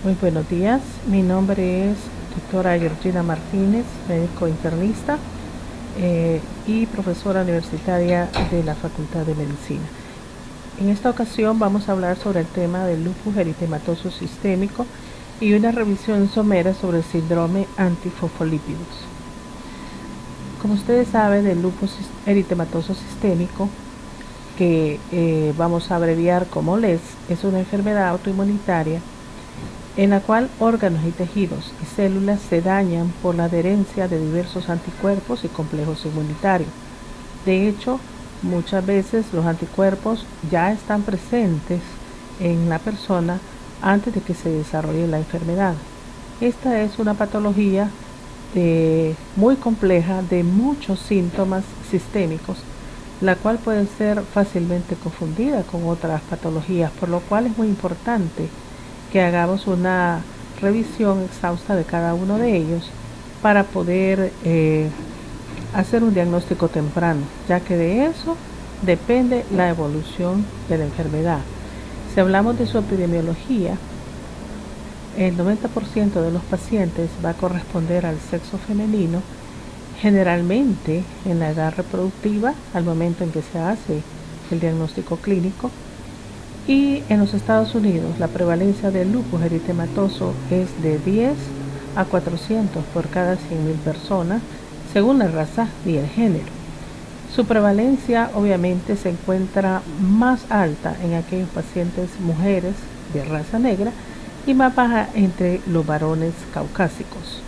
Muy buenos días, mi nombre es doctora Georgina Martínez, médico internista y profesora universitaria de la Facultad de Medicina. En esta ocasión vamos a hablar sobre el tema del lupus eritematoso sistémico y una revisión somera sobre el síndrome antifosfolípidos. Como ustedes saben, el lupus eritematoso sistémico, que vamos a abreviar como LES, es una enfermedad autoinmunitaria en la cual órganos y tejidos y células se dañan por la adherencia de diversos anticuerpos y complejos inmunitarios. De hecho, muchas veces los anticuerpos ya están presentes en la persona antes de que se desarrolle la enfermedad. Esta es una patología muy compleja de muchos síntomas sistémicos, la cual puede ser fácilmente confundida con otras patologías, por lo cual es muy importante que hagamos una revisión exhausta de cada uno de ellos para poder hacer un diagnóstico temprano, ya que de eso depende la evolución de la enfermedad. Si hablamos de su epidemiología, el 90% de los pacientes va a corresponder al sexo femenino, generalmente en la edad reproductiva, al momento en que se hace el diagnóstico clínico. Y en los Estados Unidos la prevalencia del lupus eritematoso es de 10 a 400 por cada 100.000 personas, según la raza y el género. Su prevalencia obviamente se encuentra más alta en aquellos pacientes mujeres de raza negra y más baja entre los varones caucásicos.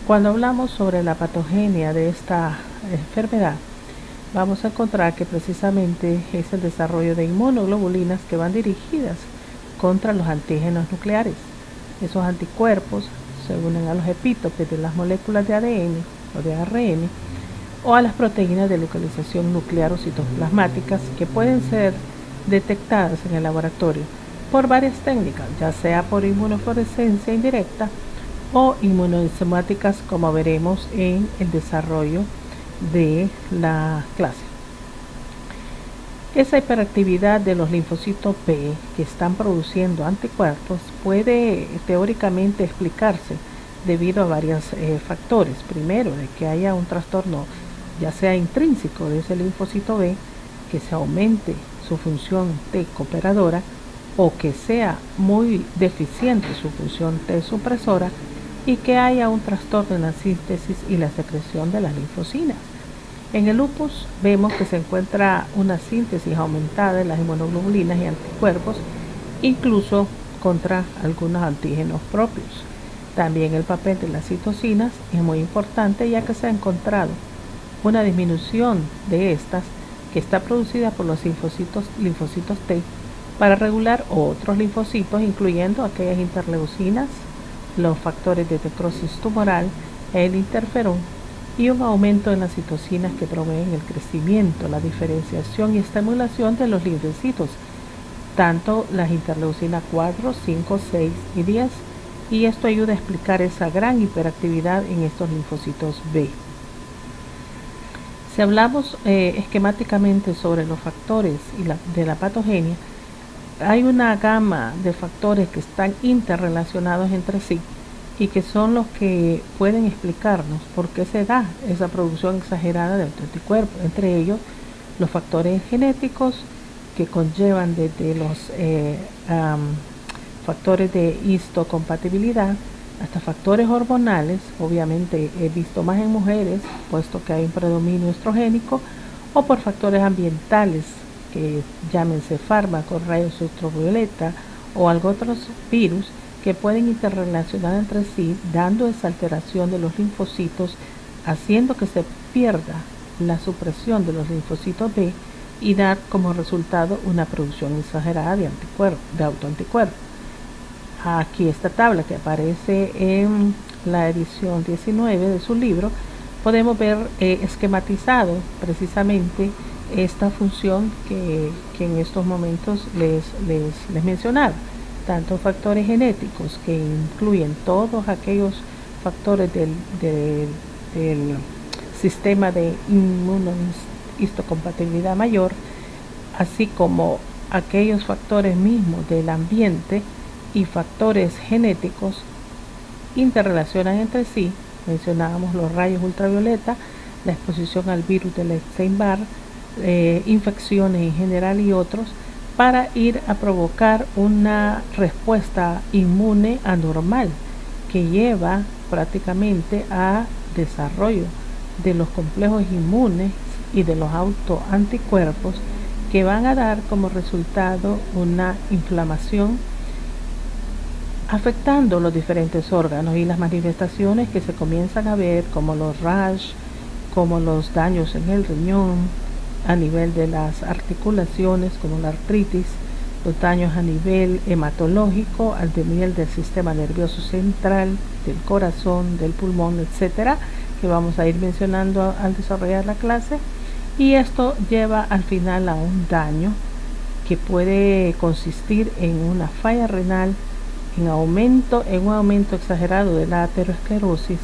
Cuando hablamos sobre la patogenia de esta enfermedad, vamos a encontrar que precisamente es el desarrollo de inmunoglobulinas que van dirigidas contra los antígenos nucleares. Esos anticuerpos se unen a los epítopes de las moléculas de ADN o de ARN o a las proteínas de localización nuclear o citoplasmáticas que pueden ser detectadas en el laboratorio por varias técnicas, ya sea por inmunofluorescencia indirecta o inmunoenzimáticas, como veremos en el desarrollo de la clase. Esa hiperactividad de los linfocitos B que están produciendo anticuerpos puede teóricamente explicarse debido a varios factores. Primero, de que haya un trastorno ya sea intrínseco de ese linfocito B, que se aumente su función T cooperadora, o que sea muy deficiente su función T supresora, y que haya un trastorno en la síntesis y la secreción de las linfocinas. En el lupus vemos que se encuentra una síntesis aumentada de las inmunoglobulinas y anticuerpos, incluso contra algunos antígenos propios. También el papel de las citocinas es muy importante, ya que se ha encontrado una disminución de estas que está producida por los linfocitos T para regular otros linfocitos, incluyendo aquellas interleucinas, los factores de necrosis tumoral, el interferón y un aumento en las citocinas que proveen el crecimiento, la diferenciación y estimulación de los linfocitos, tanto las interleucinas 4, 5, 6 y 10, y esto ayuda a explicar esa gran hiperactividad en estos linfocitos B. Si hablamos esquemáticamente sobre los factores de la patogenia, hay una gama de factores que están interrelacionados entre sí y que son los que pueden explicarnos por qué se da esa producción exagerada de anticuerpos. Entre ellos, los factores genéticos que conllevan desde los factores de histocompatibilidad hasta factores hormonales, obviamente he visto más en mujeres, puesto que hay un predominio estrogénico, o por factores ambientales, que llámense fármacos, rayos ultravioleta o algo otros virus que pueden interrelacionar entre sí, dando esa alteración de los linfocitos, haciendo que se pierda la supresión de los linfocitos B y dar como resultado una producción exagerada de autoanticuerpos. Aquí esta tabla que aparece en la edición 19 de su libro, podemos ver esquematizado precisamente esta función que en estos momentos les mencionaba. Tanto factores genéticos, que incluyen todos aquellos factores del sistema de inmunohistocompatibilidad mayor, así como aquellos factores mismos del ambiente y factores genéticos interrelacionan entre sí. Mencionábamos los rayos ultravioleta, la exposición al virus del Epstein-Barr, infecciones en general y otros, para ir a provocar una respuesta inmune anormal que lleva prácticamente a desarrollo de los complejos inmunes y de los autoanticuerpos que van a dar como resultado una inflamación afectando los diferentes órganos, y las manifestaciones que se comienzan a ver como los rash, como los daños en el riñón, a nivel de las articulaciones como la artritis, los daños a nivel hematológico, al nivel del sistema nervioso central, del corazón, del pulmón, etcétera, que vamos a ir mencionando al desarrollar la clase. Y esto lleva al final a un daño que puede consistir en una falla renal, en un aumento exagerado de la aterosclerosis,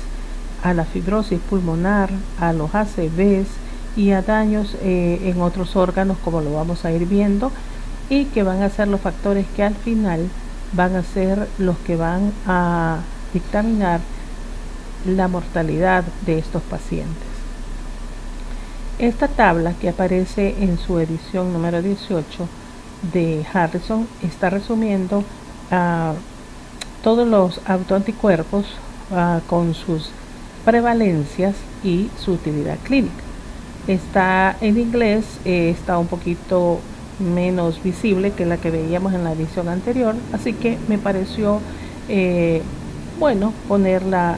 a la fibrosis pulmonar, a los ACVs y a daños en otros órganos, como lo vamos a ir viendo, y que van a ser los factores que al final van a ser los que van a dictaminar la mortalidad de estos pacientes. Esta tabla, que aparece en su edición número 18 de Harrison, está resumiendo todos los autoanticuerpos con sus prevalencias y su utilidad clínica. Está en inglés, está un poquito menos visible que la que veíamos en la edición anterior, así que me pareció bueno poner la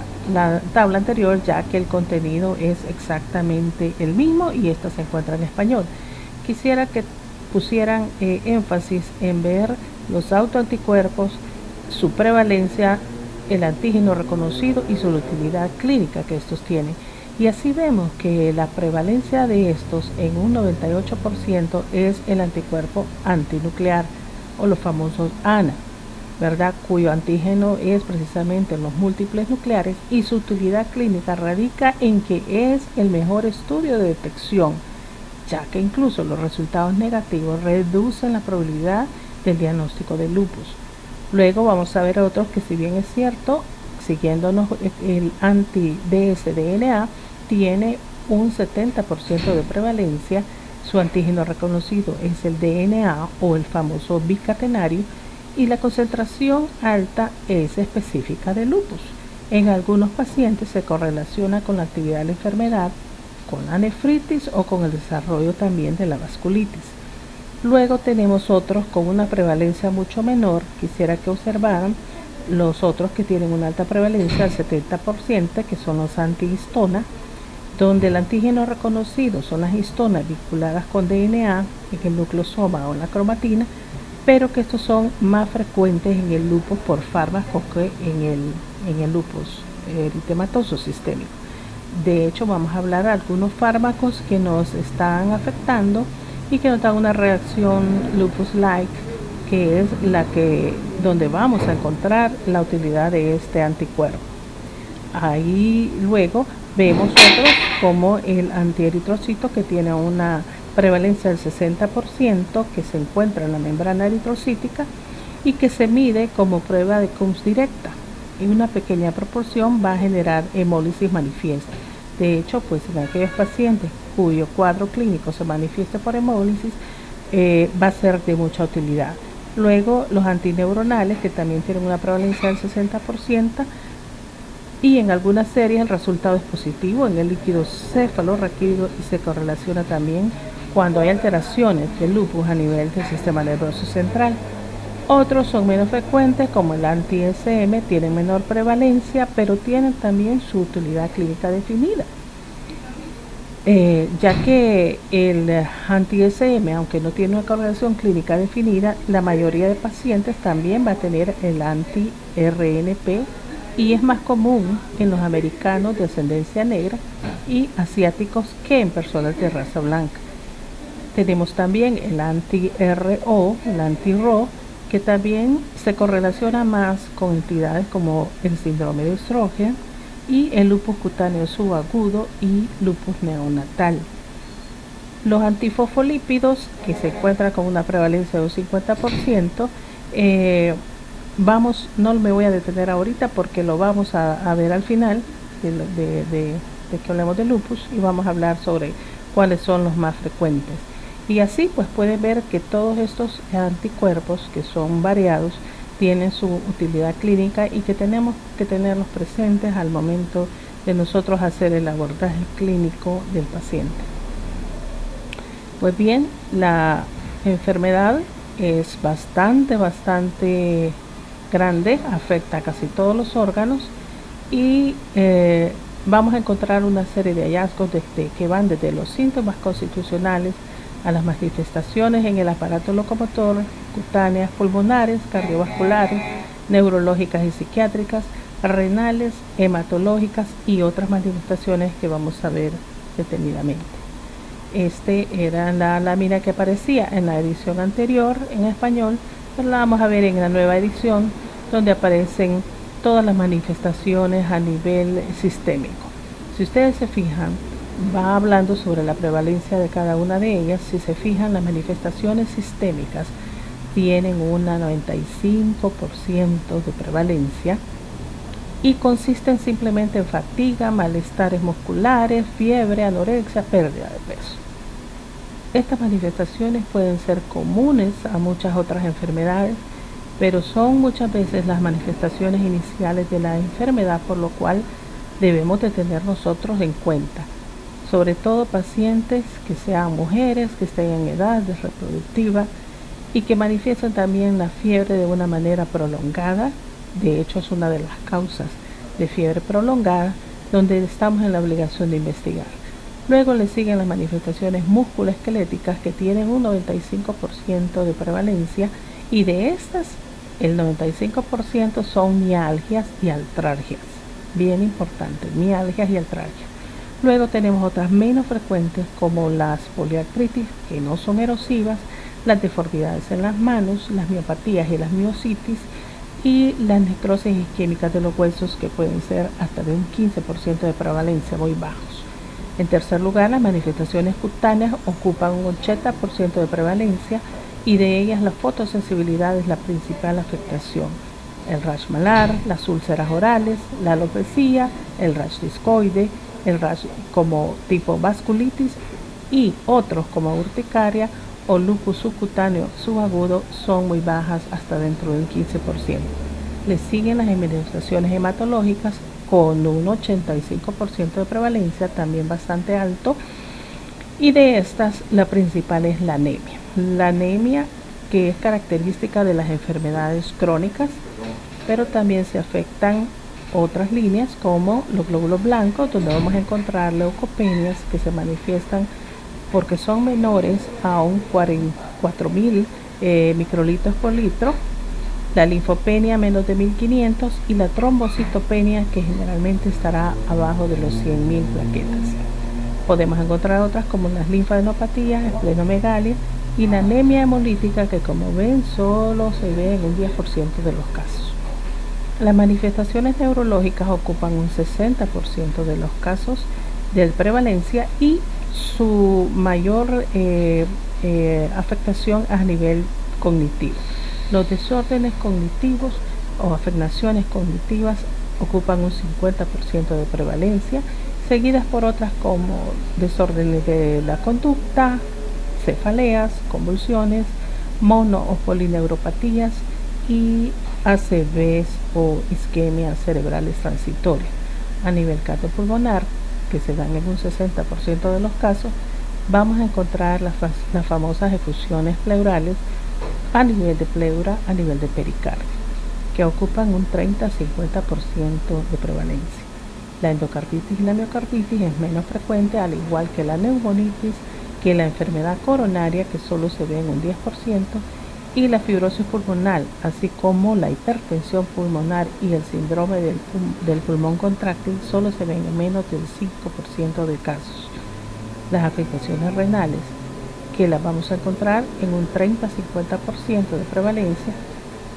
tabla anterior, ya que el contenido es exactamente el mismo y esta se encuentra en español. Quisiera que pusieran énfasis en ver los autoanticuerpos, su prevalencia, el antígeno reconocido y su utilidad clínica que estos tienen. Y así vemos que la prevalencia de estos en un 98% es el anticuerpo antinuclear, o los famosos ANA, ¿verdad?, cuyo antígeno es precisamente los múltiples nucleares, y su utilidad clínica radica en que es el mejor estudio de detección, ya que incluso los resultados negativos reducen la probabilidad del diagnóstico de lupus. Luego vamos a ver otros que, si bien es cierto, siguiéndonos, el anti-dsDNA tiene un 70% de prevalencia, su antígeno reconocido es el DNA o el famoso bicatenario, y la concentración alta es específica de lupus. En algunos pacientes se correlaciona con la actividad de la enfermedad, con la nefritis o con el desarrollo también de la vasculitis. Luego tenemos otros con una prevalencia mucho menor. Quisiera que observaran los otros que tienen una alta prevalencia, al 70%, que son los antihistona, donde el antígeno reconocido son las histonas vinculadas con DNA en el nucleosoma o la cromatina, pero que estos son más frecuentes en el lupus por fármacos que en el lupus eritematoso sistémico. De hecho, vamos a hablar de algunos fármacos que nos están afectando y que nos dan una reacción lupus-like, que es donde vamos a encontrar la utilidad de este anticuerpo. Ahí luego vemos otros como el antieritrocito, que tiene una prevalencia del 60%, que se encuentra en la membrana eritrocítica y que se mide como prueba de Coombs directa. En una pequeña proporción va a generar hemólisis manifiesta. De hecho, pues en aquellos pacientes cuyo cuadro clínico se manifieste por hemólisis, va a ser de mucha utilidad. Luego los antineuronales, que también tienen una prevalencia del 60%, y en algunas series el resultado es positivo en el líquido cefalorraquídeo y se correlaciona también cuando hay alteraciones del lupus a nivel del sistema nervioso central. Otros son menos frecuentes, como el anti-SM, tienen menor prevalencia, pero tienen también su utilidad clínica definida. Ya que el anti-SM, aunque no tiene una correlación clínica definida, la mayoría de pacientes también va a tener el anti-RNP, y es más común en los americanos de ascendencia negra y asiáticos que en personas de raza blanca. Tenemos también el anti-RO, el anti-RO, que también se correlaciona más con entidades como el síndrome de Sjögren y el lupus cutáneo subagudo y lupus neonatal. Los antifosfolípidos, que se encuentran con una prevalencia de un 50%, no me voy a detener ahorita porque lo vamos a ver al final de que hablemos de lupus, y vamos a hablar sobre cuáles son los más frecuentes. Y así pues puede ver que todos estos anticuerpos, que son variados, tienen su utilidad clínica y que tenemos que tenerlos presentes al momento de nosotros hacer el abordaje clínico del paciente. Pues bien, la enfermedad es bastante grande, afecta a casi todos los órganos, y vamos a encontrar una serie de hallazgos que van desde los síntomas constitucionales a las manifestaciones en el aparato locomotor, cutáneas, pulmonares, cardiovasculares, neurológicas y psiquiátricas, renales, hematológicas y otras manifestaciones que vamos a ver detenidamente. Era la lámina que aparecía en la edición anterior en español, pero la vamos a ver en la nueva edición, donde aparecen todas las manifestaciones a nivel sistémico. Si ustedes se fijan, va hablando sobre la prevalencia de cada una de ellas. Si se fijan, las manifestaciones sistémicas tienen un 95% de prevalencia y consisten simplemente en fatiga, malestares musculares, fiebre, anorexia, pérdida de peso. Estas manifestaciones pueden ser comunes a muchas otras enfermedades, pero son muchas veces las manifestaciones iniciales de la enfermedad, por lo cual debemos de tener nosotros en cuenta, sobre todo pacientes que sean mujeres, que estén en edad reproductiva y que manifiesten también la fiebre de una manera prolongada. De hecho, es una de las causas de fiebre prolongada, donde estamos en la obligación de investigar. Luego le siguen las manifestaciones musculoesqueléticas, que tienen un 95% de prevalencia, y de estas el 95% son mialgias y artralgias. Bien importante, mialgias y artralgias. Luego tenemos otras menos frecuentes, como las poliartritis, que no son erosivas, las deformidades en las manos, las miopatías y las miositis, y las necrosis isquémicas de los huesos, que pueden ser hasta de un 15% de prevalencia, muy bajos. En tercer lugar, las manifestaciones cutáneas ocupan un 80% de prevalencia, y de ellas la fotosensibilidad es la principal afectación. El rash malar, las úlceras orales, la alopecia, el rash discoide, el rash como tipo vasculitis y otros como urticaria o lupus subcutáneo subagudo son muy bajas, hasta dentro del 15%. Le siguen las manifestaciones hematológicas con un 85% de prevalencia, también bastante alto, y de estas la principal es la anemia. La anemia, que es característica de las enfermedades crónicas, pero también se afectan otras líneas como los glóbulos blancos, donde vamos a encontrar leucopenias que se manifiestan porque son menores a un 44.000 microlitros por litro, la linfopenia menos de 1.500 y la trombocitopenia, que generalmente estará abajo de los 100.000 plaquetas. Podemos encontrar otras como las linfadenopatías, esplenomegalia y la anemia hemolítica, que como ven solo se ve en un 10% de los casos. Las manifestaciones neurológicas ocupan un 60% de los casos de prevalencia, y su mayor afectación a nivel cognitivo. Los desórdenes cognitivos o afectaciones cognitivas ocupan un 50% de prevalencia, seguidas por otras como desórdenes de la conducta, cefaleas, convulsiones, mono o polineuropatías y ACVs o isquemias cerebrales transitorias. A nivel cardiopulmonar, que se dan en un 60% de los casos, vamos a encontrar las famosas efusiones pleurales a nivel de pleura, a nivel de pericardio, que ocupan un 30-50% de prevalencia. La endocarditis y la miocarditis es menos frecuente, al igual que la neumonitis, que la enfermedad coronaria, que solo se ve en un 10%, y la fibrosis pulmonar, así como la hipertensión pulmonar y el síndrome del pulmón contráctil, solo se ven en menos del 5% de casos. Las afectaciones renales, que las vamos a encontrar en un 30-50% de prevalencia,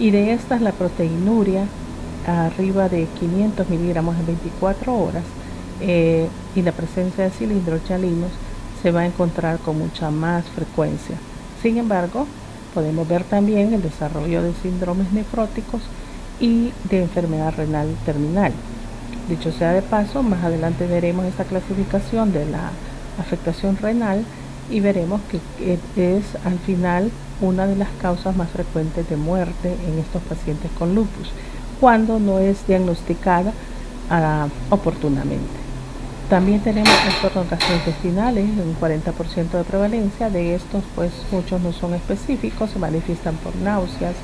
y de estas la proteinuria arriba de 500 miligramos en 24 horas y la presencia de cilindros hialinos se va a encontrar con mucha más frecuencia. Sin embargo, podemos ver también el desarrollo de síndromes nefróticos y de enfermedad renal terminal. Dicho sea de paso, más adelante veremos esta clasificación de la afectación renal y veremos que es al final una de las causas más frecuentes de muerte en estos pacientes con lupus, cuando no es diagnosticada oportunamente. También tenemos trastornos gastrointestinales, un 40% de prevalencia. De estos, pues muchos no son específicos, se manifiestan por náuseas,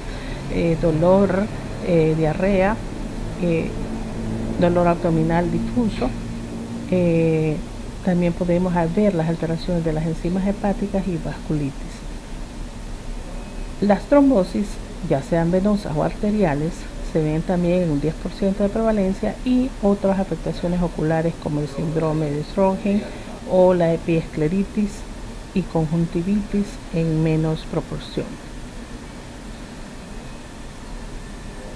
dolor, diarrea, dolor abdominal difuso. También podemos ver las alteraciones de las enzimas hepáticas y vasculitis. Las trombosis, ya sean venosas o arteriales, se ven también en un 10% de prevalencia, y otras afectaciones oculares como el síndrome de Sjögren o la epiescleritis y conjuntivitis en menos proporción.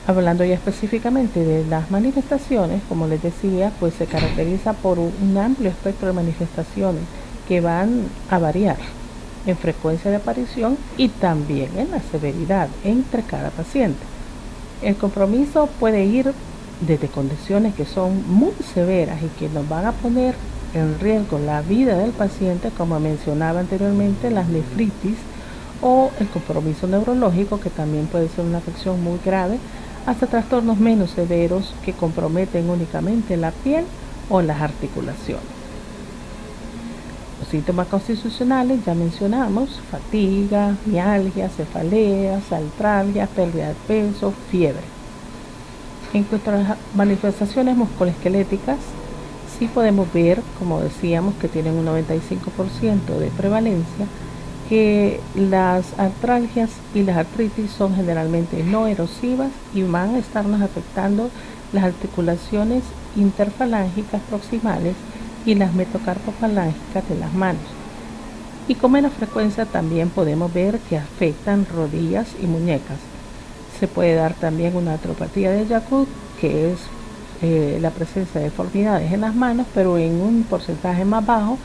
Hablando ya específicamente de las manifestaciones, como les decía, pues se caracteriza por un amplio espectro de manifestaciones que van a variar en frecuencia de aparición y también en la severidad entre cada paciente. El compromiso puede ir desde condiciones que son muy severas y que nos van a poner en riesgo la vida del paciente, como mencionaba anteriormente, las nefritis, o el compromiso neurológico, que también puede ser una afección muy grave, hasta trastornos menos severos que comprometen únicamente la piel o las articulaciones. Los síntomas constitucionales ya mencionamos: fatiga, mialgia, cefaleas, artralgias, pérdida de peso, fiebre. En cuanto a las manifestaciones musculoesqueléticas, sí podemos ver, como decíamos, que tienen un 95% de prevalencia, que las artralgias y las artritis son generalmente no erosivas y van a estarnos afectando las articulaciones interfalángicas proximales y las metacarpofalángicas de las manos. Y con menos frecuencia también podemos ver que afectan rodillas y muñecas. Se puede dar también una artropatía de Charcot, que es la presencia de deformidades en las manos, pero en un porcentaje más bajo,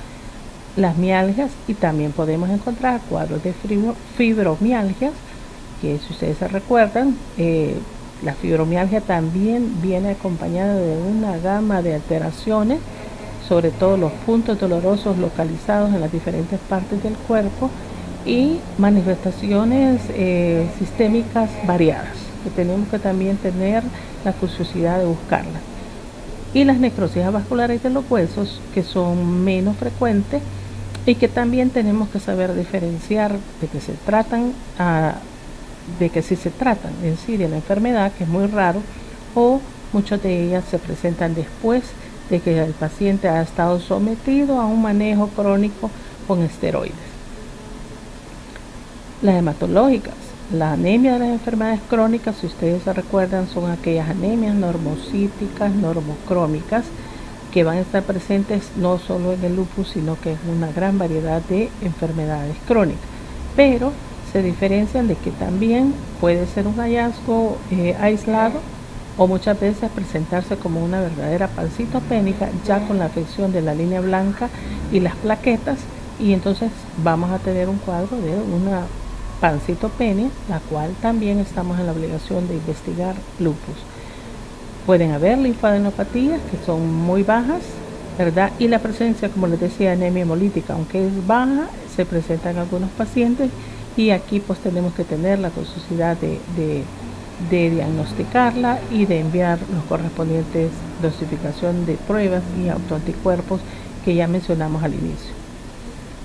las mialgias, y también podemos encontrar cuadros de fibromialgias, que si ustedes se recuerdan, la fibromialgia también viene acompañada de una gama de alteraciones, sobre todo los puntos dolorosos localizados en las diferentes partes del cuerpo, y manifestaciones sistémicas variadas, que tenemos que también tener la curiosidad de buscarlas. Y las necrosis vasculares de los huesos, que son menos frecuentes y que también tenemos que saber diferenciar de que se tratan de que si se tratan en sí de la enfermedad, que es muy raro, o muchas de ellas se presentan después de que el paciente ha estado sometido a un manejo crónico con esteroides. Las hematológicas, la anemia de las enfermedades crónicas, si ustedes se recuerdan, son aquellas anemias normocíticas, normocrómicas, que van a estar presentes no solo en el lupus, sino que en una gran variedad de enfermedades crónicas, pero se diferencian de que también puede ser un hallazgo aislado, o muchas veces presentarse como una verdadera pancitopénica, ya con la afección de la línea blanca y las plaquetas, y entonces vamos a tener un cuadro de una pancitopenia, la cual también estamos en la obligación de investigar lupus. Pueden haber linfadenopatías que son muy bajas, ¿verdad? Y la presencia, como les decía, de anemia hemolítica, aunque es baja, se presenta en algunos pacientes, y aquí pues tenemos que tener la curiosidad de diagnosticarla y de enviar los correspondientes dosificación de pruebas y autoanticuerpos que ya mencionamos al inicio.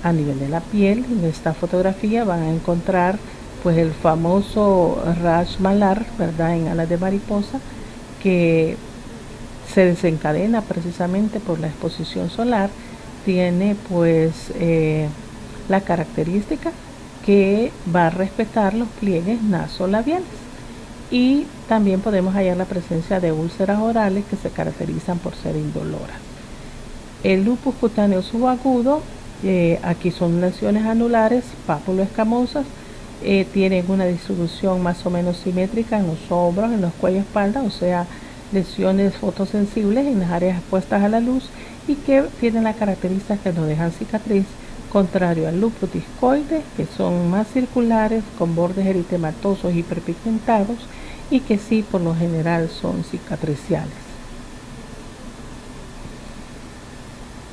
A nivel de la piel, en esta fotografía van a encontrar pues el famoso rash malar, ¿verdad?, en alas de mariposa, que se desencadena precisamente por la exposición solar. Tiene pues la característica que va a respetar los pliegues nasolabiales, y también podemos hallar la presencia de úlceras orales que se caracterizan por ser indoloras. El lupus cutáneo subagudo, aquí son lesiones anulares pápulo-escamosas, tienen una distribución más o menos simétrica en los hombros, en los cuellos, espalda, o sea, lesiones fotosensibles en las áreas expuestas a la luz, y que tienen la característica que no dejan cicatriz, contrario al lupus discoide, que son más circulares, con bordes eritematosos hiperpigmentados, y que sí, por lo general son cicatriciales.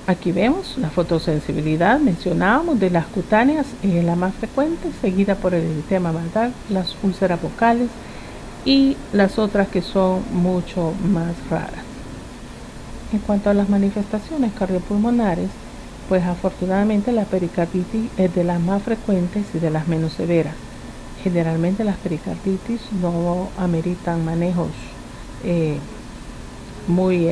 Aquí vemos la fotosensibilidad, mencionábamos de las cutáneas, la más frecuente, seguida por el eritema mandar, las úlceras vocales y las otras que son mucho más raras. En cuanto a las manifestaciones cardiopulmonares, pues afortunadamente la pericarditis es de las más frecuentes y de las menos severas. Generalmente las pericarditis no ameritan manejos muy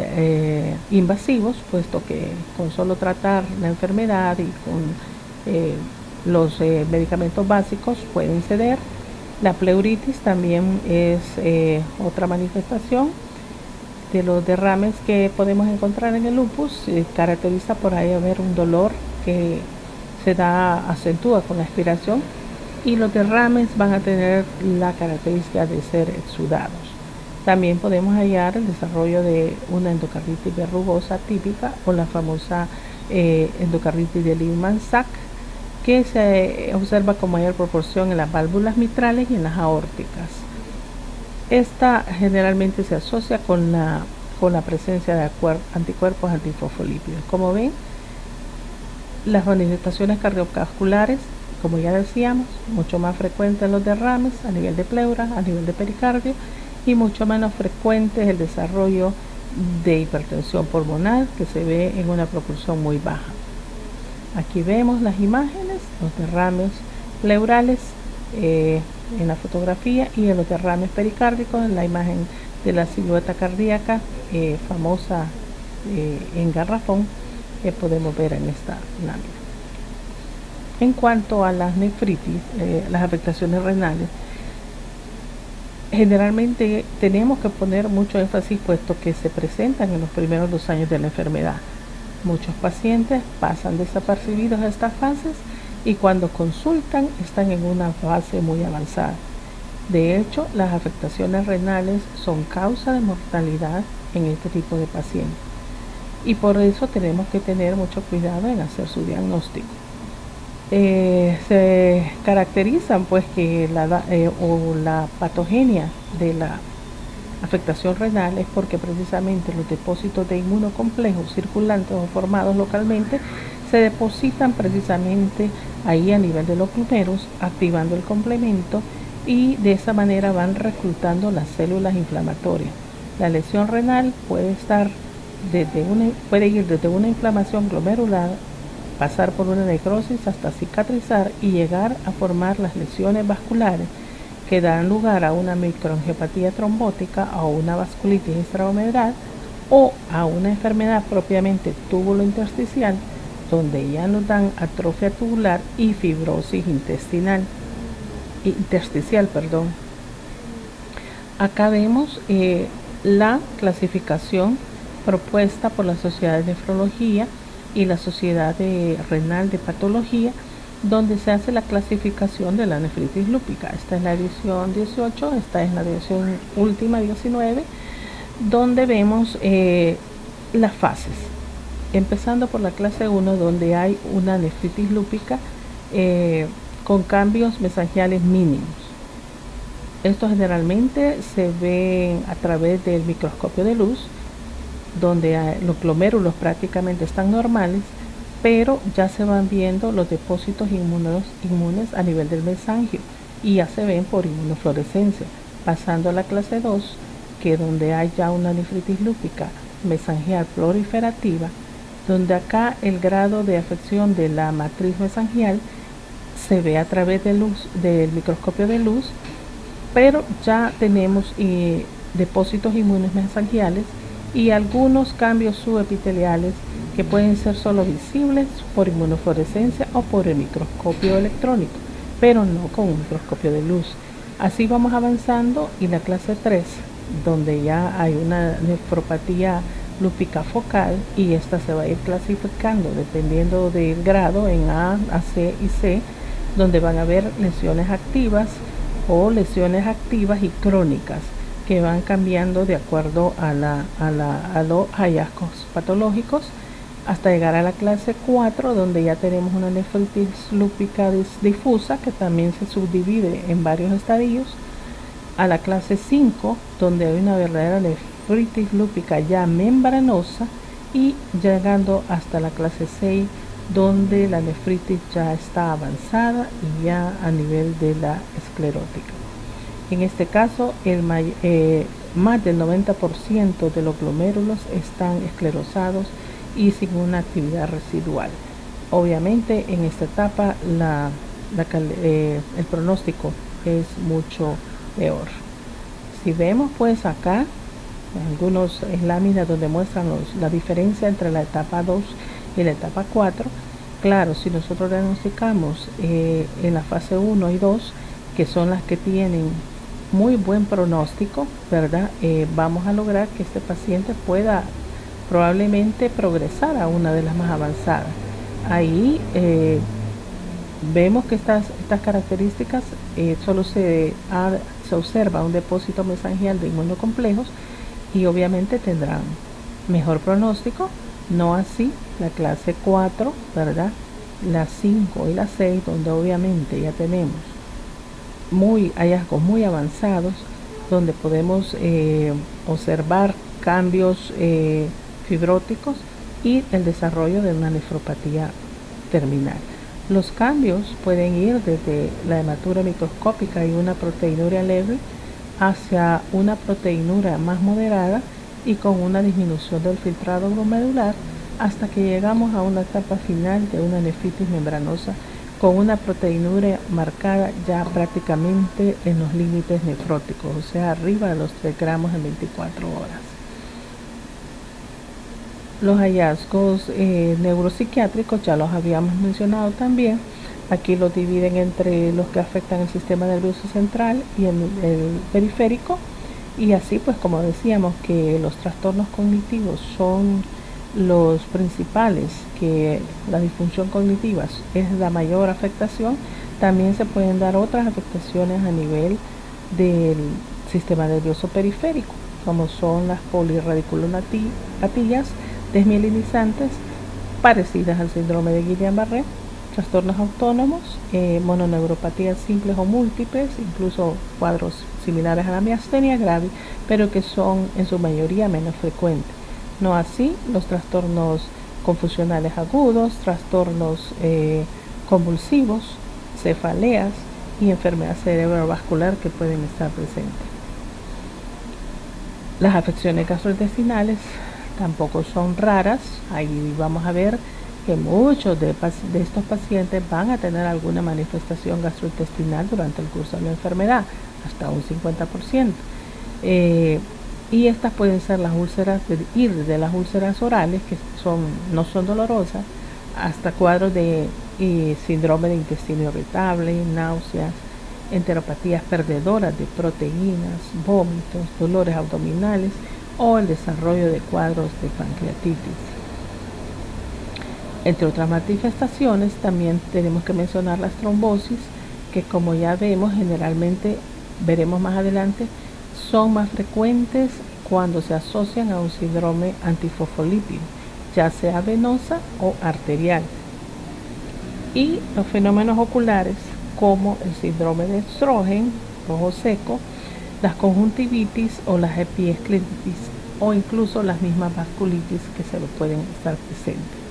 invasivos, puesto que con solo tratar la enfermedad y con los medicamentos básicos pueden ceder. La pleuritis también es otra manifestación de los derrames que podemos encontrar en el lupus. Se caracteriza por ahí haber un dolor que se acentúa con la expiración, y los derrames van a tener la característica de ser exudados. También podemos hallar el desarrollo de una endocarditis verrugosa típica o la famosa endocarditis de Lehmann-Sachs, que se observa con mayor proporción en las válvulas mitrales y en las aórticas. Esta generalmente se asocia con la presencia de anticuerpos antifosfolípidos. Como ven, las manifestaciones cardiovasculares, como ya decíamos, mucho más frecuentes en los derrames a nivel de pleura, a nivel de pericardio, y mucho menos frecuente es el desarrollo de hipertensión pulmonar, que se ve en una proporción muy baja. Aquí vemos las imágenes, los derrames pleurales en la fotografía, y en los derrames pericárdicos en la imagen de la silueta cardíaca famosa en garrafón, que podemos ver en esta lámina. En cuanto a las nefritis, las afectaciones renales, generalmente tenemos que poner mucho énfasis, puesto que se presentan en los primeros 2 años de la enfermedad. Muchos pacientes pasan desapercibidos a estas fases y cuando consultan están en una fase muy avanzada. De hecho, las afectaciones renales son causa de mortalidad en este tipo de pacientes, y por eso tenemos que tener mucho cuidado en hacer su diagnóstico. Se caracterizan pues que la patogenia de la afectación renal es porque precisamente los depósitos de inmunocomplejos circulantes o formados localmente se depositan precisamente ahí a nivel de los glomérulos, activando el complemento, y de esa manera van reclutando las células inflamatorias. La lesión renal puede ir desde una inflamación glomerular, pasar por una necrosis hasta cicatrizar y llegar a formar las lesiones vasculares que dan lugar a una microangiopatía trombótica o una vasculitis extrahumeral, o a una enfermedad propiamente túbulo-intersticial, donde ya nos dan atrofia tubular y fibrosis intersticial. Acá vemos la clasificación propuesta por la Sociedad de Nefrología y la Sociedad Renal de Patología, donde se hace la clasificación de la nefritis lúpica. Esta es la edición 18, esta es la edición última 19, donde vemos las fases, empezando por la clase 1, donde hay una nefritis lúpica con cambios mesangiales mínimos. Estos generalmente se ven a través del microscopio de luz, donde los glomérulos prácticamente están normales, pero ya se van viendo los depósitos inmunes a nivel del mesangio, y ya se ven por inmunofluorescencia. Pasando a la clase 2, que donde hay ya una nefritis lúpica mesangial proliferativa, donde acá el grado de afección de la matriz mesangial se ve a través del microscopio de luz, pero ya tenemos depósitos inmunes mesangiales y algunos cambios subepiteliales que pueden ser solo visibles por inmunofluorescencia o por el microscopio electrónico, pero no con un microscopio de luz. Así vamos avanzando, y la clase 3, donde ya hay una nefropatía lúpica focal, y esta se va a ir clasificando dependiendo del grado en A, C y C, donde van a haber lesiones activas o lesiones activas y crónicas, que van cambiando de acuerdo a los hallazgos patológicos, hasta llegar a la clase 4, donde ya tenemos una nefritis lúpica difusa, que también se subdivide en varios estadios, a la clase 5, donde hay una verdadera nefritis lúpica ya membranosa, y llegando hasta la clase 6, donde la nefritis ya está avanzada y ya a nivel de la esclerótica. En este caso, más del 90% de los glomérulos están esclerosados y sin una actividad residual. Obviamente, en esta etapa el pronóstico es mucho peor. Si vemos pues acá algunos láminas donde muestran la diferencia entre la etapa 2 y la etapa 4, claro, si nosotros diagnosticamos en la fase 1 y 2, que son las que tienen muy buen pronóstico, ¿verdad? Vamos a lograr que este paciente pueda probablemente progresar a una de las más avanzadas. Ahí vemos que estas características solo se observa un depósito mesangial de inmunocomplejos y obviamente tendrán mejor pronóstico, no así la clase 4, ¿verdad? La 5 y la 6, donde obviamente ya tenemos hallazgos muy avanzados, donde podemos observar cambios fibróticos y el desarrollo de una nefropatía terminal. Los cambios pueden ir desde la hematura microscópica y una proteinuria leve hacia una proteinura más moderada y con una disminución del filtrado glomerular, hasta que llegamos a una etapa final de una nefritis membranosa con una proteinuria marcada ya prácticamente en los límites nefróticos, o sea, arriba de los 3 gramos en 24 horas. Los hallazgos neuropsiquiátricos ya los habíamos mencionado también. Aquí los dividen entre los que afectan el sistema nervioso central y el periférico, y así pues como decíamos que los trastornos cognitivos son los principales, que la disfunción cognitiva es la mayor afectación, también se pueden dar otras afectaciones a nivel del sistema nervioso periférico, como son las polirradiculopatías desmielinizantes parecidas al síndrome de Guillain-Barré, trastornos autónomos, mononeuropatías simples o múltiples, incluso cuadros similares a la miastenia grave, pero que son en su mayoría menos frecuentes. No así los trastornos confusionales agudos, trastornos convulsivos, cefaleas y enfermedad cerebrovascular que pueden estar presentes. Las afecciones gastrointestinales tampoco son raras. Ahí vamos a ver que muchos de estos pacientes van a tener alguna manifestación gastrointestinal durante el curso de la enfermedad, hasta un 50%. Y estas pueden ser las úlceras, ir de las úlceras orales, que no son dolorosas, hasta cuadros de síndrome de intestino irritable, náuseas, enteropatías perdedoras de proteínas, vómitos, dolores abdominales o el desarrollo de cuadros de pancreatitis. Entre otras manifestaciones, también tenemos que mencionar las trombosis, que como ya vemos, generalmente veremos más adelante, son más frecuentes cuando se asocian a un síndrome antifosfolípido, ya sea venosa o arterial. Y los fenómenos oculares, como el síndrome de Sjögren, ojo seco, las conjuntivitis o las epiescleritis, o incluso las mismas vasculitis que se lo pueden estar presentes.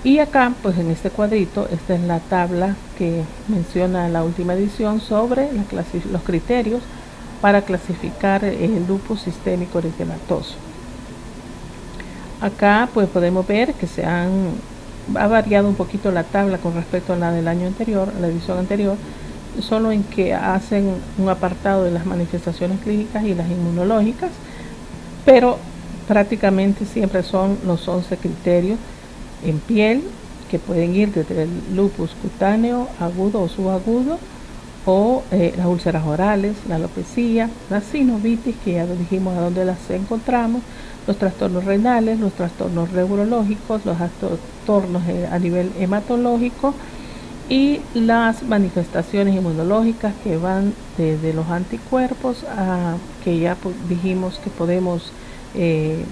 Y acá, pues en este cuadrito, esta es la tabla que menciona la última edición sobre los criterios para clasificar el lupus sistémico eritematoso. Acá pues podemos ver que ha variado un poquito la tabla con respecto a la del año anterior, a la edición anterior, solo en que hacen un apartado de las manifestaciones clínicas y las inmunológicas, pero prácticamente siempre son los 11 criterios en piel, que pueden ir desde el lupus cutáneo, agudo o subagudo, o las úlceras orales, la alopecia, la sinovitis, que ya dijimos a dónde las encontramos, los trastornos renales, los trastornos neurológicos, los trastornos a nivel hematológico y las manifestaciones inmunológicas, que van desde los anticuerpos que ya dijimos que podemos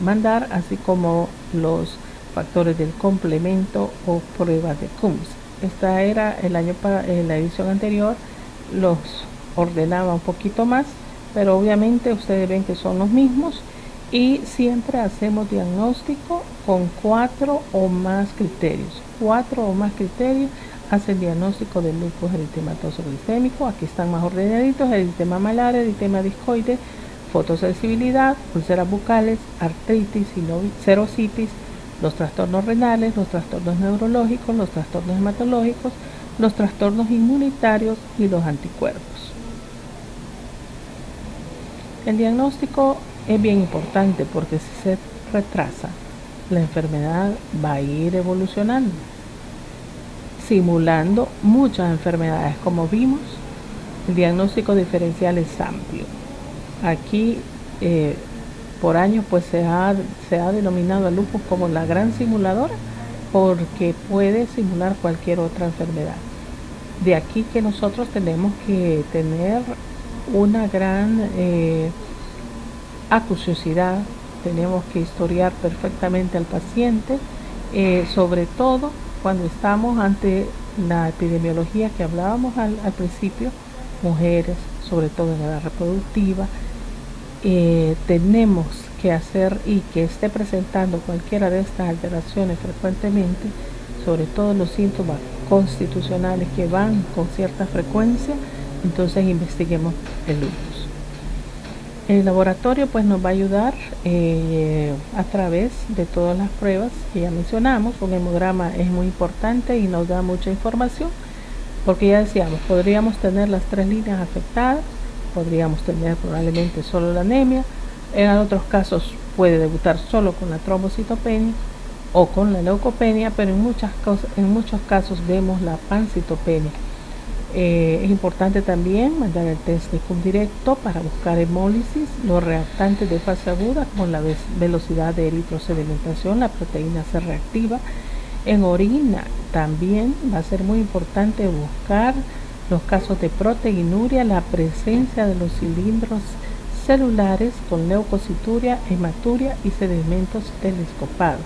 mandar, así como los factores del complemento o pruebas de Coombs. Esta era la edición anterior, los ordenaba un poquito más, pero obviamente ustedes ven que son los mismos y siempre hacemos diagnóstico con 4 o más criterios. 4 o más criterios hacen diagnóstico del lupus eritematoso glicémico. Aquí están más ordenaditos: eritema malar, eritema discoide, fotosensibilidad, úlceras bucales, artritis, serositis, los trastornos renales, los trastornos neurológicos, los trastornos hematológicos, los trastornos inmunitarios y los anticuerpos. El diagnóstico es bien importante porque si se retrasa, la enfermedad va a ir evolucionando, simulando muchas enfermedades. Como vimos, el diagnóstico diferencial es amplio. Aquí por años pues se ha denominado al lupus como la gran simuladora, porque puede simular cualquier otra enfermedad. De aquí que nosotros tenemos que tener una gran acuciosidad, tenemos que historiar perfectamente al paciente, sobre todo cuando estamos ante la epidemiología que hablábamos al principio, mujeres, sobre todo en edad reproductiva. Tenemos que hacer y que esté presentando cualquiera de estas alteraciones frecuentemente, sobre todo los síntomas constitucionales que van con cierta frecuencia, entonces investiguemos el lupus. El laboratorio pues nos va a ayudar a través de todas las pruebas que ya mencionamos. Un hemograma es muy importante y nos da mucha información, porque ya decíamos, podríamos tener las 3 líneas afectadas, podríamos tener probablemente solo la anemia, en otros casos puede debutar solo con la trombocitopenia o con la leucopenia, pero en muchos casos vemos la pancitopenia. Es importante también mandar el test de CUM directo para buscar hemólisis, los reactantes de fase aguda como la velocidad de eritrosedimentación, la proteína C reactiva. En orina también va a ser muy importante buscar los casos de proteinuria, la presencia de los cilindros celulares con leucocituria, hematuria y sedimentos telescopados.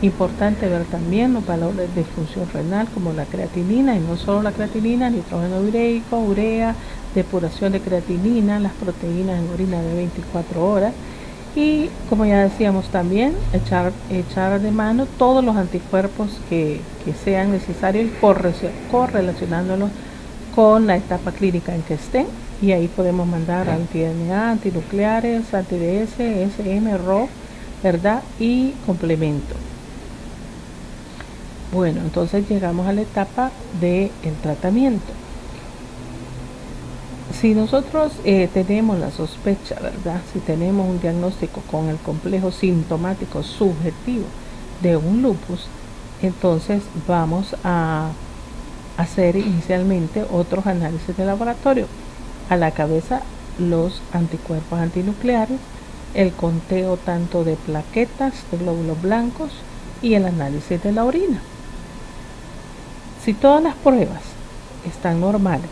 Importante ver también los valores de función renal como la creatinina, y no solo la creatinina, nitrógeno ureico, urea, depuración de creatinina, las proteínas en orina de 24 horas. Y como ya decíamos también, echar de mano todos los anticuerpos que sean necesarios y correlacionándolos con la etapa clínica en que estén. Y ahí podemos mandar anti-DNA, antinucleares, anti-DS, SM, RO, ¿verdad? Y complemento. Bueno, entonces llegamos a la etapa del tratamiento. Si nosotros tenemos la sospecha, ¿verdad? Si tenemos un diagnóstico con el complejo sintomático subjetivo de un lupus, entonces vamos a hacer inicialmente otros análisis de laboratorio. A la cabeza, los anticuerpos antinucleares, el conteo tanto de plaquetas, de glóbulos blancos y el análisis de la orina. Si todas las pruebas están normales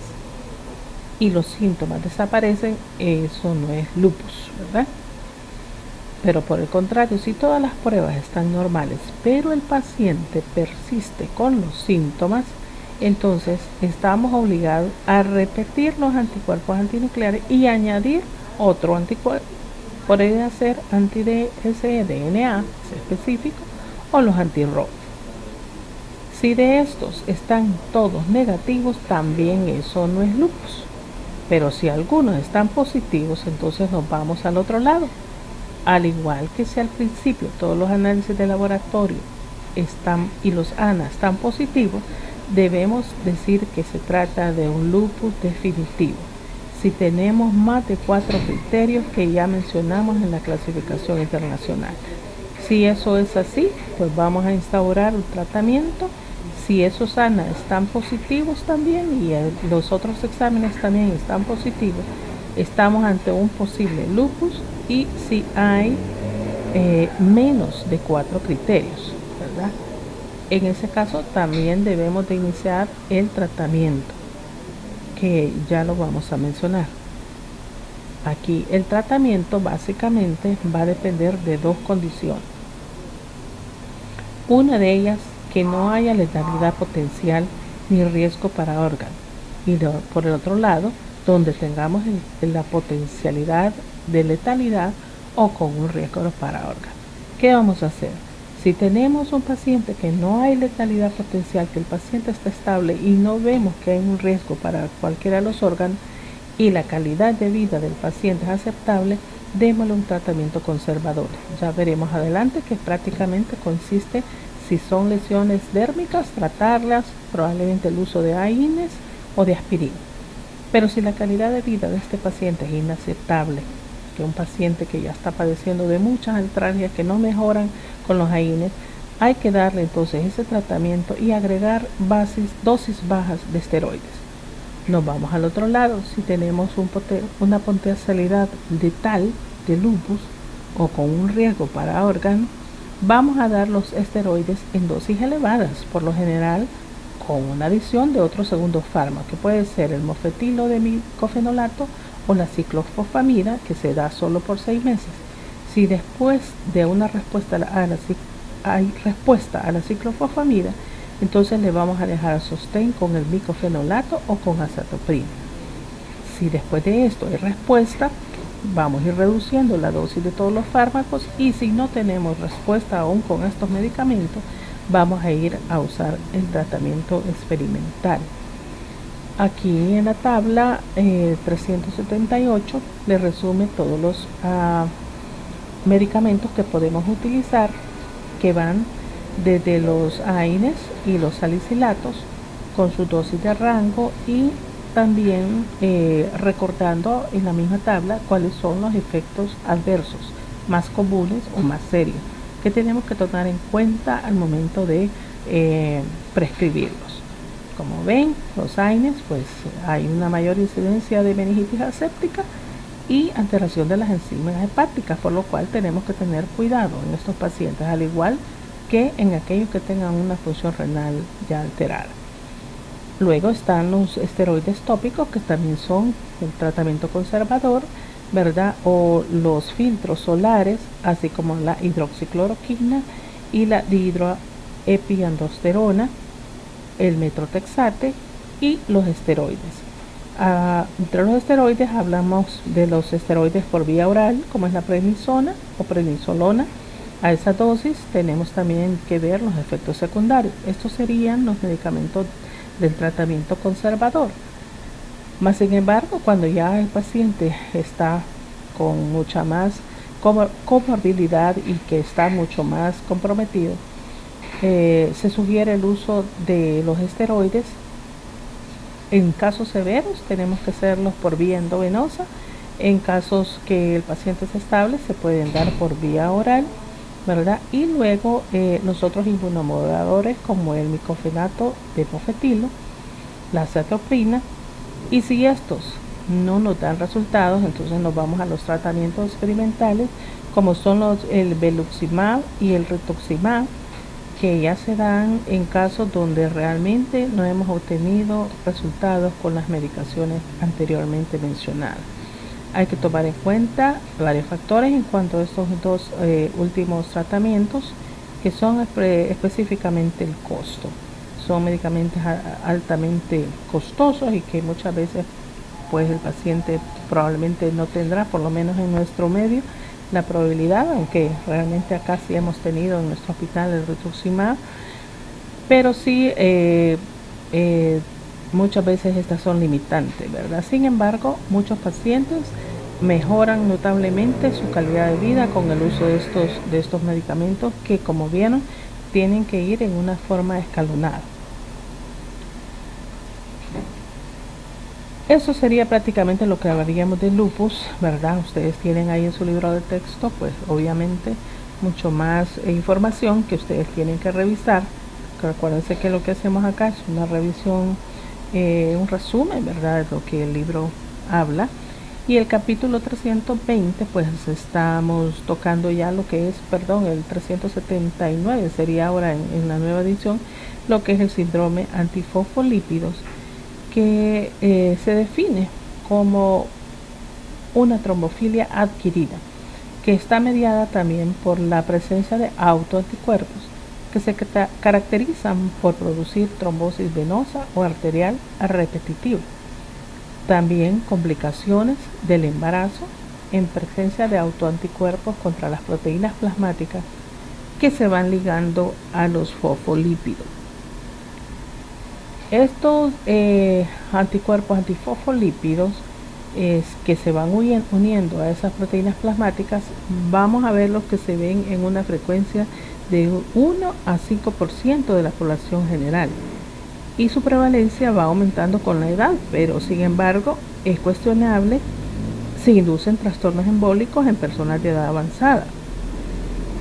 y los síntomas desaparecen, eso no es lupus, ¿verdad? Pero por el contrario, si todas las pruebas están normales, pero el paciente persiste con los síntomas, entonces estamos obligados a repetir los anticuerpos antinucleares y añadir otro anticuerpo. Puede ser anti-DS, DNA específico, o los anti-RO. Si de estos están todos negativos, también eso no es lupus. Pero si algunos están positivos, entonces nos vamos al otro lado. Al igual que si al principio todos los análisis de laboratorio están y los ANA están positivos, debemos decir que se trata de un lupus definitivo. Si tenemos más de 4 criterios que ya mencionamos en la clasificación internacional. Si eso es así, pues vamos a instaurar un tratamiento. Si esos ANA están positivos también y los otros exámenes también están positivos, estamos ante un posible lupus. Y si hay menos de 4 criterios, ¿verdad? En ese caso también debemos de iniciar el tratamiento, que ya lo vamos a mencionar. Aquí el tratamiento básicamente va a depender de 2 condiciones. Una de ellas, que no haya letalidad potencial ni riesgo para órganos. y por el otro lado, donde tengamos la potencialidad de letalidad o con un riesgo para órgano. ¿Qué vamos a hacer? Si tenemos un paciente que no hay letalidad potencial, que el paciente está estable y no vemos que hay un riesgo para cualquiera de los órganos y la calidad de vida del paciente es aceptable, démosle un tratamiento conservador. Ya veremos adelante que prácticamente consiste, si son lesiones dérmicas, tratarlas, probablemente el uso de AINES o de aspirina. Pero si la calidad de vida de este paciente es inaceptable, que un paciente que ya está padeciendo de muchas artralgias que no mejoran con los AINES, hay que darle entonces ese tratamiento y agregar dosis bajas de esteroides. Nos vamos al otro lado. Si tenemos una potencialidad letal de lupus o con un riesgo para órgano, vamos a dar los esteroides en dosis elevadas, por lo general con una adición de otro segundo fármaco, que puede ser el mofetilo de micofenolato o la ciclofosfamida, que se da solo por 6 meses. Si después de una respuesta hay respuesta a la ciclofosfamida, entonces le vamos a dejar sostén con el micofenolato o con azathioprina. Si después de esto hay respuesta, vamos a ir reduciendo la dosis de todos los fármacos, y si no tenemos respuesta aún con estos medicamentos, vamos a ir a usar el tratamiento experimental. Aquí en la tabla 378 le resume todos los medicamentos que podemos utilizar, que van desde los AINES y los salicilatos con su dosis de rango, y también recordando en la misma tabla cuáles son los efectos adversos más comunes o más serios que tenemos que tomar en cuenta al momento de prescribirlos. Como ven, los AINES, pues hay una mayor incidencia de meningitis aséptica y alteración de las enzimas hepáticas, por lo cual tenemos que tener cuidado en estos pacientes, al igual que en aquellos que tengan una función renal ya alterada. Luego están los esteroides tópicos, que también son el tratamiento conservador, ¿verdad? O los filtros solares, así como la hidroxicloroquina y la dihidroepiandrosterona, el metrotexate y los esteroides. Entre los esteroides hablamos de los esteroides por vía oral, como es la prednisona o prednisolona. A esa dosis tenemos también que ver los efectos secundarios. Estos serían los medicamentos del tratamiento conservador. Más sin embargo, cuando ya el paciente está con mucha más comorbilidad y que está mucho más comprometido, se sugiere el uso de los esteroides. En casos severos tenemos que hacerlos por vía endovenosa. En casos que el paciente es estable, se pueden dar por vía oral, ¿verdad? Y luego los otros inmunomoduladores, como el micofenato de mofetilo, la azathioprina. Y si estos no nos dan resultados, entonces nos vamos a los tratamientos experimentales, como son el veluximab y el rituximab, que ya se dan en casos donde realmente no hemos obtenido resultados con las medicaciones anteriormente mencionadas. Hay que tomar en cuenta varios factores en cuanto a estos dos últimos tratamientos, que son específicamente el costo. Son medicamentos altamente costosos y que muchas veces pues el paciente probablemente no tendrá, por lo menos en nuestro medio, la probabilidad, aunque realmente acá sí hemos tenido en nuestro hospital el rituximab, pero sí muchas veces estas son limitantes, ¿verdad? Sin embargo, muchos pacientes mejoran notablemente su calidad de vida con el uso de estos medicamentos, que, como vieron, tienen que ir en una forma escalonada. Eso sería prácticamente lo que hablaríamos de lupus, ¿verdad? Ustedes tienen ahí en su libro de texto, pues obviamente mucho más información que ustedes tienen que revisar. Recuérdense que lo que hacemos acá es una revisión, un resumen, ¿verdad?, de lo que el libro habla. Y el capítulo 320, pues estamos tocando ya lo que es, el 379 sería ahora en la nueva edición, lo que es el síndrome antifosfolípidos, que se define como una trombofilia adquirida, que está mediada también por la presencia de autoanticuerpos que se caracterizan por producir trombosis venosa o arterial repetitiva. También complicaciones del embarazo en presencia de autoanticuerpos contra las proteínas plasmáticas que se van ligando a los fosfolípidos. Estos anticuerpos antifosfolípidos que se van uniendo a esas proteínas plasmáticas, vamos a ver los que se ven en una frecuencia de 1 a 5% de la población general, y su prevalencia va aumentando con la edad, pero sin embargo es cuestionable si inducen trastornos embólicos en personas de edad avanzada.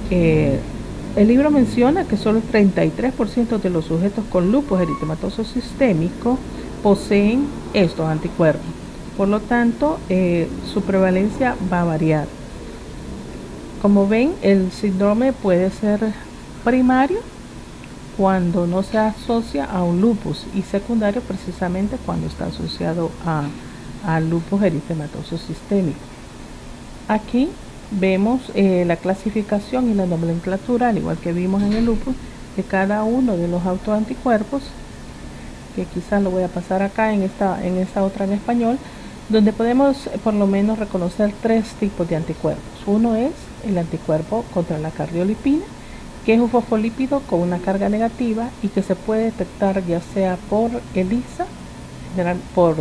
El libro menciona que solo el 33% de los sujetos con lupus eritematoso sistémico poseen estos anticuerpos. Por lo tanto, su prevalencia va a variar. Como ven, el síndrome puede ser primario cuando no se asocia a un lupus y secundario precisamente cuando está asociado a lupus eritematoso sistémico. Aquí vemos la clasificación y la nomenclatura, al igual que vimos en el lupus, de cada uno de los autoanticuerpos, que quizás lo voy a pasar acá en esta otra en español, donde podemos por lo menos reconocer 3 tipos de anticuerpos. Uno es el anticuerpo contra la cardiolipina, que es un fosfolípido con una carga negativa y que se puede detectar ya sea por ELISA, por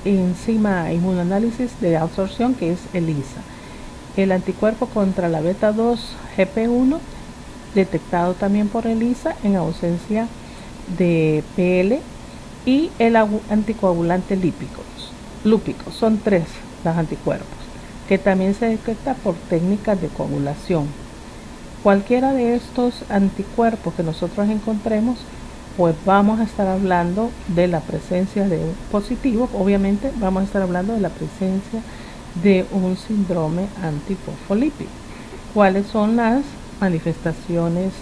enzima inmunoanálisis de absorción, que es ELISA. El anticuerpo contra la beta 2 GP1, detectado también por ELISA en ausencia de PL, y el anticoagulante lúpico. Son 3 los anticuerpos, que también se detecta por técnicas de coagulación. Cualquiera de estos anticuerpos que nosotros encontremos, pues vamos a estar hablando de la presencia de un positivo. Obviamente vamos a estar hablando de la presencia de un síndrome antifosfolípido. ¿Cuáles son las manifestaciones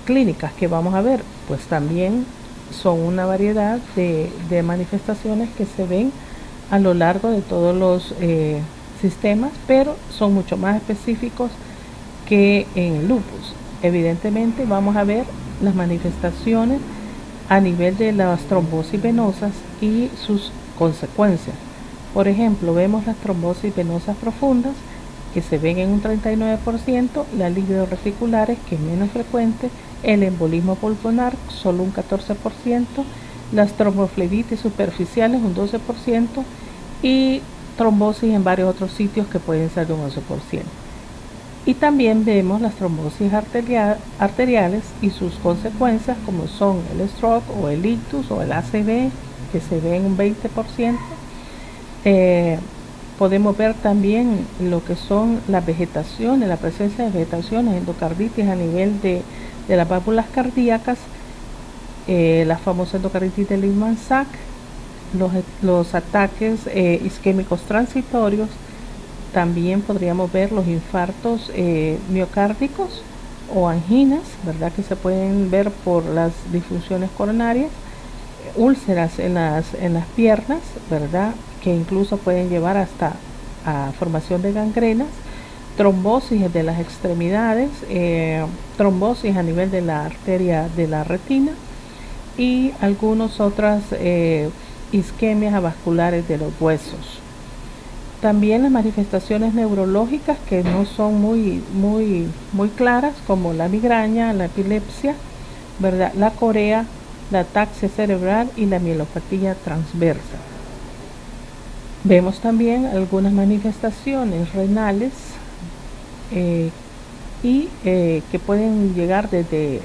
clínicas que vamos a ver? Pues también son una variedad de manifestaciones que se ven a lo largo de todos los sistemas, pero son mucho más específicos que en el lupus. Evidentemente vamos a ver las manifestaciones a nivel de las trombosis venosas y sus consecuencias. Por ejemplo, vemos las trombosis venosas profundas, que se ven en un 39%, las líquido-reticulares, que es menos frecuente, el embolismo pulmonar, solo un 14%, las tromboflebitis superficiales, un 12%, y trombosis en varios otros sitios que pueden ser de un 11%. Y también vemos las trombosis arteriales y sus consecuencias, como son el stroke o el ictus o el ACV, que se ve en un 20%. Podemos ver también lo que son las vegetaciones, la presencia de vegetaciones, endocarditis a nivel de las válvulas cardíacas, la famosa endocarditis de Lehmann-Sachs, los ataques isquémicos transitorios. También podríamos ver los infartos miocárdicos o anginas, ¿verdad?, que se pueden ver por las disfunciones coronarias, úlceras en las piernas, ¿verdad?, que incluso pueden llevar hasta a formación de gangrenas, trombosis de las extremidades, trombosis a nivel de la arteria de la retina y algunas otras isquemias avasculares de los huesos. También las manifestaciones neurológicas que no son muy claras, como la migraña, la epilepsia, ¿verdad?, la corea, la ataxia cerebral y la mielopatía transversa. Vemos también algunas manifestaciones renales que pueden llegar desde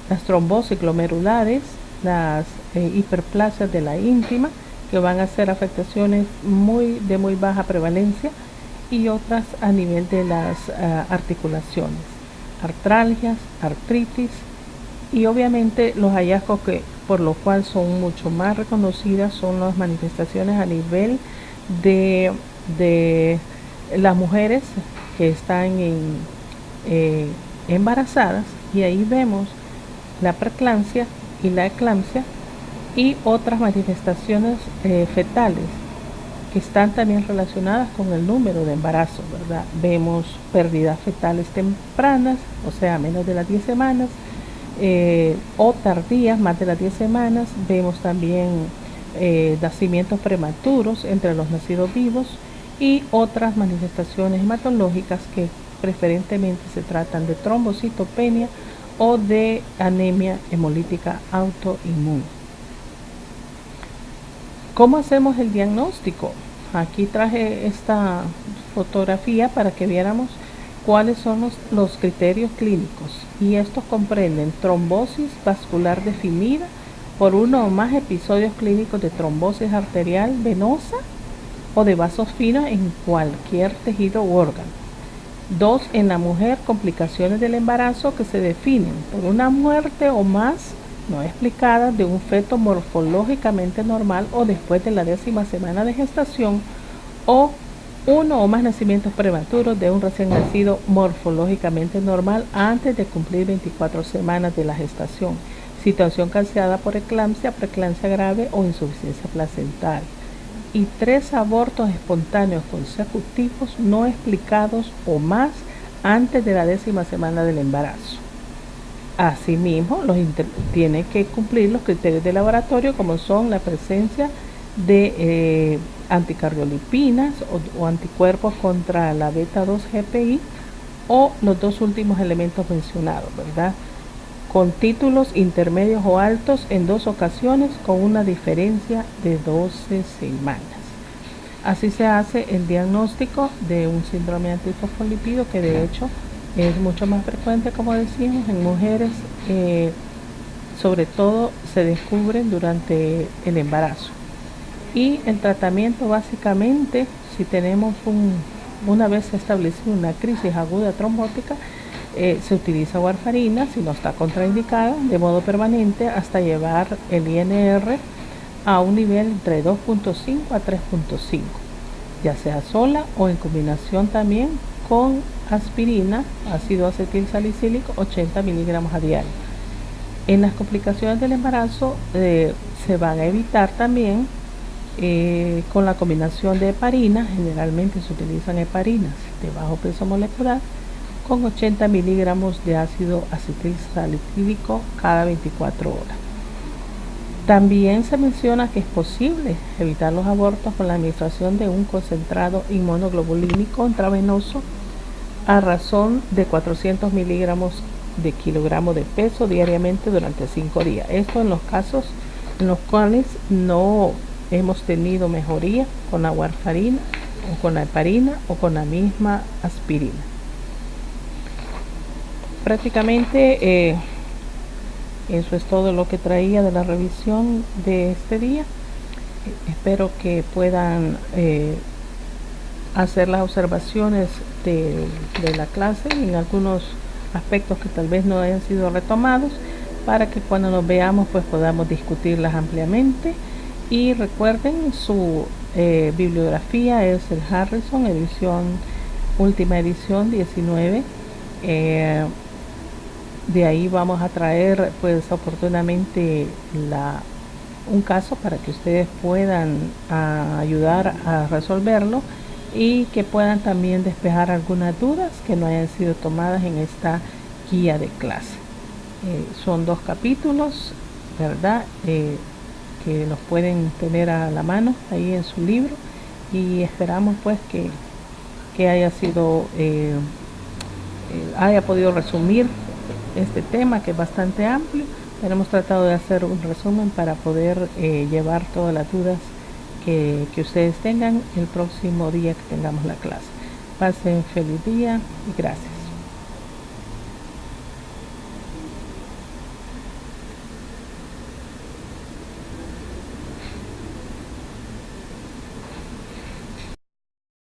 las trombosis glomerulares, las hiperplasias de la íntima, que van a ser afectaciones de muy baja prevalencia, y otras a nivel de las articulaciones, artralgias, artritis, y obviamente los hallazgos que por lo cual son mucho más reconocidas son las manifestaciones a nivel de las mujeres que están embarazadas, y ahí vemos la preeclampsia y la eclampsia y otras manifestaciones fetales que están también relacionadas con el número de embarazos, ¿verdad? Vemos pérdidas fetales tempranas, o sea, menos de las 10 semanas, o tardías, más de las 10 semanas. Vemos también nacimientos prematuros entre los nacidos vivos y otras manifestaciones hematológicas que preferentemente se tratan de trombocitopenia o de anemia hemolítica autoinmune. ¿Cómo hacemos el diagnóstico? Aquí traje esta fotografía para que viéramos cuáles son los criterios clínicos, y estos comprenden trombosis vascular definida por uno o más episodios clínicos de trombosis arterial venosa o de vasos finos en cualquier tejido u órgano. 2. En la mujer, complicaciones del embarazo que se definen por una muerte o más no explicada de un feto morfológicamente normal o después de la 10ª semana de gestación, o uno o más nacimientos prematuros de un recién nacido morfológicamente normal antes de cumplir 24 semanas de la gestación, situación causada por eclampsia, preeclampsia grave o insuficiencia placental. Y 3 abortos espontáneos consecutivos no explicados o más antes de la 10ª semana del embarazo. Asimismo, tiene que cumplir los criterios de laboratorio, como son la presencia de anticardiolipinas o anticuerpos contra la beta 2 GPI o los dos últimos elementos mencionados, ¿verdad? Con títulos intermedios o altos en 2 ocasiones con una diferencia de 12 semanas. Así se hace el diagnóstico de un síndrome antifosfolípido, que de hecho es mucho más frecuente, como decimos, en mujeres, sobre todo se descubren durante el embarazo. Y el tratamiento, básicamente, si tenemos una vez establecida una crisis aguda trombótica, se utiliza warfarina si no está contraindicada de modo permanente hasta llevar el INR a un nivel entre 2.5 a 3.5, ya sea sola o en combinación también con aspirina, ácido acetil salicílico, 80 miligramos a diario. En las complicaciones del embarazo se van a evitar también con la combinación de heparina. Generalmente se utilizan heparinas de bajo peso molecular con 80 miligramos de ácido acetil salicílico cada 24 horas. También se menciona que es posible evitar los abortos con la administración de un concentrado inmunoglobulínico intravenoso a razón de 400 miligramos de kilogramo de peso diariamente durante 5 días. Esto en los casos en los cuales no hemos tenido mejoría con la warfarina o con la heparina o con la misma aspirina. Prácticamente eso es todo lo que traía de la revisión de este día. Espero que puedan hacer las observaciones de la clase en algunos aspectos que tal vez no hayan sido retomados, para que cuando nos veamos pues podamos discutirlas ampliamente. Y recuerden, su bibliografía es el Harrison, última edición 19. De ahí vamos a traer pues oportunamente un caso para que ustedes puedan ayudar a resolverlo y que puedan también despejar algunas dudas que no hayan sido tomadas en esta guía de clase. Son 2 capítulos, ¿verdad? Que los pueden tener a la mano ahí en su libro, y esperamos pues que haya sido haya podido resumir este tema, que es bastante amplio, pero hemos tratado de hacer un resumen para poder llevar todas las dudas que ustedes tengan el próximo día que tengamos la clase. Pasen feliz día y gracias.